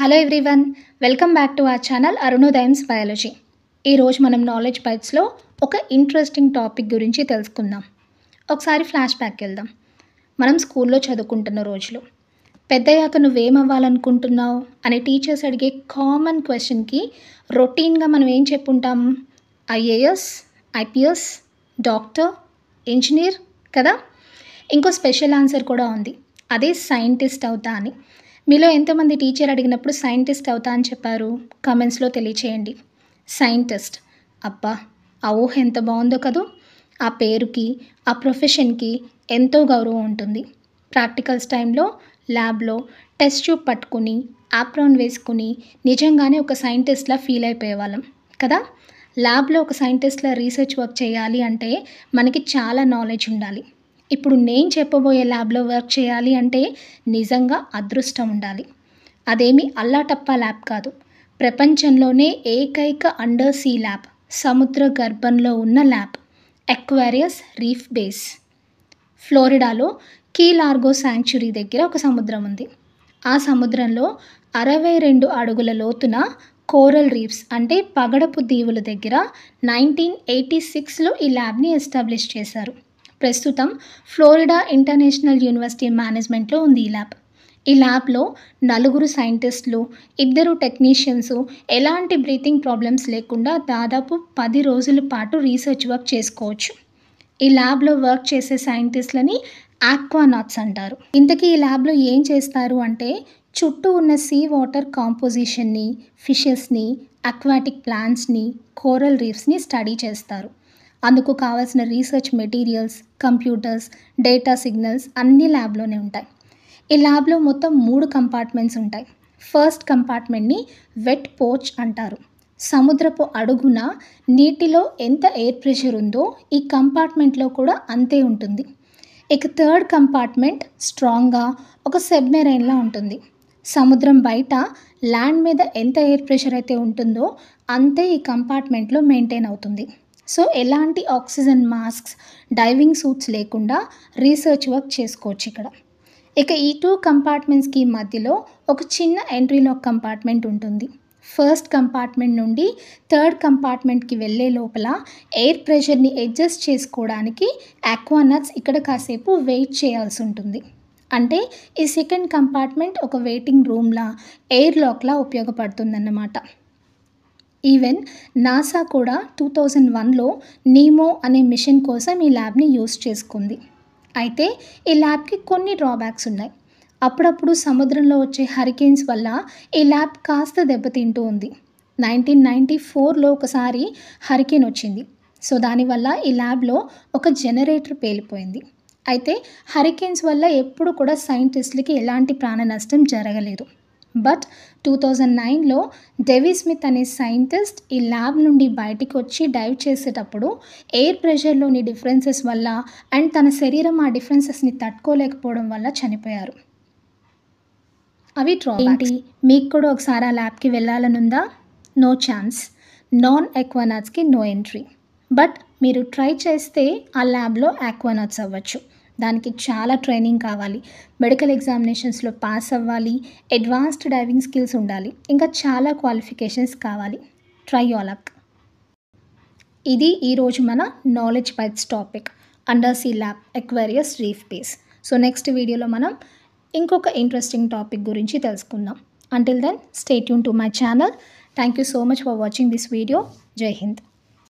Hello everyone, welcome back to our channel Arunodayam's biology. ఈరోజు మనం knowledge బైట్స్లో ఒక ఇంట్రెస్టింగ్ టాపిక్ గురించి తెలుసుకుందాం. ఒకసారి ఫ్లాష్ బ్యాక్ వెళ్దాం. మనం స్కూల్లో చదువుకుంటున్న రోజులు. పెద్దయ్యాక నువ్వేమవ్వాలనుకుంటున్నావు అని టీచర్స్ అడిగే కామన్ క్వశ్చన్కి రొటీన్గా మనం ఏం చెప్పుంటాం? ఐఏఎస్, ఐపీఎస్, డాక్టర్, ఇంజనీర్ కదా. ఇంకో స్పెషల్ ఆన్సర్ కూడా ఉంది, అదే సైంటిస్ట్ అవుతా అని. మీలో ఎంతమంది టీచర్ అడిగినప్పుడు సైంటిస్ట్ అవుతా అని చెప్పారు? కామెంట్స్లో తెలియచేయండి. సైంటిస్ట్, అబ్బా ఆ ఊహ ఎంత బాగుందో కదూ. ఆ పేరుకి, ఆ ప్రొఫెషన్కి ఎంతో గౌరవం ఉంటుంది. ప్రాక్టికల్స్ టైంలో ల్యాబ్లో టెస్ట్ ట్యూబ్ పట్టుకుని ఆప్రాన్ వేసుకుని నిజంగానే ఒక సైంటిస్ట్లా ఫీల్ అయిపోయేవాళ్ళం కదా. ల్యాబ్లో ఒక సైంటిస్ట్లా రీసెర్చ్ వర్క్ చేయాలి అంటే మనకి చాలా నాలెడ్జ్ ఉండాలి. ఇప్పుడు నేను చెప్పబోయే ల్యాబ్లో వర్క్ చేయాలి అంటే నిజంగా అదృష్టం ఉండాలి. అదేమి అల్లాటప్పా ల్యాబ్ కాదు, ప్రపంచంలోనే ఏకైక అండర్ సీ ల్యాబ్, సముద్ర గర్భంలో ఉన్న ల్యాబ్, ఎక్వేరియస్ రీఫ్ బేస్. ఫ్లోరిడాలో కీ లార్గో శాంక్చురీ దగ్గర ఒక సముద్రం ఉంది. ఆ సముద్రంలో 62 అడుగుల లోతున కోరల్ రీఫ్స్ అంటే పగడపు దీవుల దగ్గర 1986లో ఈ ల్యాబ్ని ఎస్టాబ్లిష్ చేశారు. ప్రస్తుతం ఫ్లోరిడా ఇంటర్నేషనల్ యూనివర్సిటీ మేనేజ్మెంట్లో ఉంది ఈ ల్యాబ్. ఈ ల్యాబ్లో 4 సైంటిస్టులు, 2 టెక్నీషియన్స్ ఎలాంటి బ్రీతింగ్ ప్రాబ్లమ్స్ లేకుండా దాదాపు 10 రోజుల పాటు రీసెర్చ్ వర్క్ చేసుకోవచ్చు. ఈ ల్యాబ్లో వర్క్ చేసే సైంటిస్టులని ఆక్వానాట్స్ అంటారు. ఇంతకీ ఈ ల్యాబ్లో ఏం చేస్తారు అంటే చుట్టూ ఉన్న సీ వాటర్ కాంపోజిషన్ని, ఫిషెస్ని, అక్వాటిక్ ప్లాంట్స్ని, కోరల్ రీఫ్స్ని స్టడీ చేస్తారు. అందుకు కావాల్సిన research materials, computers, data signals అన్నీ ల్యాబ్లోనే ఉంటాయి. ఈ ల్యాబ్లో మొత్తం 3 కంపార్ట్మెంట్స్ ఉంటాయి. ఫస్ట్ కంపార్ట్మెంట్ని వెట్ పోర్చ్ అంటారు. సముద్రపు అడుగున నీటిలో ఎంత ఎయిర్ ప్రెషర్ ఉందో ఈ కంపార్ట్మెంట్లో కూడా అంతే ఉంటుంది. ఇక థర్డ్ కంపార్ట్మెంట్ స్ట్రాంగ్గా ఒక సబ్మెరైన్లా ఉంటుంది. సముద్రం బయట ల్యాండ్ మీద ఎంత ఎయిర్ ప్రెషర్ అయితే ఉంటుందో అంతే ఈ కంపార్ట్మెంట్లో మెయింటైన్ అవుతుంది. సో ఎలాంటి ఆక్సిజన్ మాస్క్స్, డైవింగ్ సూట్స్ లేకుండా రీసెర్చ్ వర్క్ చేసుకోవచ్చు ఇక్కడ. ఇక ఈ 2 కంపార్ట్మెంట్స్కి మధ్యలో ఒక చిన్న ఎంట్రీ లాక్ కంపార్ట్మెంట్ ఉంటుంది. ఫస్ట్ కంపార్ట్మెంట్ నుండి థర్డ్ కంపార్ట్మెంట్కి వెళ్ళే లోపల ఎయిర్ ప్రెషర్ని అడ్జస్ట్ చేసుకోవడానికి ఆక్వానాట్స్ ఇక్కడ కాసేపు వెయిట్ చేయాల్సి ఉంటుంది. అంటే ఈ సెకండ్ కంపార్ట్మెంట్ ఒక వెయిటింగ్ రూమ్లా, ఎయిర్ లాక్లా ఉపయోగపడుతుందన్నమాట. ఈవెన్ నాసా కూడా 2001లో నీమో అనే మిషన్ కోసం ఈ ల్యాబ్ని యూజ్ చేసుకుంది. అయితే ఈ ల్యాబ్కి కొన్ని డ్రాబ్యాక్స్ ఉన్నాయి. అప్పుడప్పుడు సముద్రంలో వచ్చే హరికేన్స్ వల్ల ఈ ల్యాబ్ కాస్త దెబ్బతింటూ ఉంది. 1994లో ఒకసారి హరికేన్ వచ్చింది. సో దానివల్ల ఈ ల్యాబ్లో ఒక జనరేటర్ పేలిపోయింది. అయితే హరికేన్స్ వల్ల ఎప్పుడు కూడా సైంటిస్టులకి ఎలాంటి ప్రాణ నష్టం జరగలేదు. బట్ 2009లో డేవి స్మిత్ అనే సైంటిస్ట్ ఈ ల్యాబ్ నుండి బయటికి వచ్చి డైవ్ చేసేటప్పుడు ఎయిర్ ప్రెషర్లోని డిఫరెన్సెస్ వల్ల అండ్ తన శరీరం ఆ డిఫరెన్సెస్ని తట్టుకోలేకపోవడం వల్ల చనిపోయారు. అవి డ్రాబ్యాక్స్. మీకు కూడా ఒకసారి ఆ ల్యాబ్కి వెళ్ళాలనుందా? No chance. నాన్ ఆక్వానాట్స్కి నో ఎంట్రీ. బట్ మీరు ట్రై చేస్తే ఆ ల్యాబ్లో ఆక్వానాట్స్ అవ్వచ్చు. దానికి చాలా ట్రైనింగ్ కావాలి, మెడికల్ ఎగ్జామినేషన్స్లో పాస్ అవ్వాలి, అడ్వాన్స్డ్ డైవింగ్ స్కిల్స్ ఉండాలి, ఇంకా చాలా క్వాలిఫికేషన్స్ కావాలి. Try your luck. ఇది ఈరోజు మన knowledge bites topic, under sea lab, Aquarius reef base. So next వీడియోలో మనం ఇంకొక ఇంట్రెస్టింగ్ టాపిక్ గురించి తెలుసుకుందాం. Until then stay tuned to my channel. Thank you so much for watching this video. జై హింద్.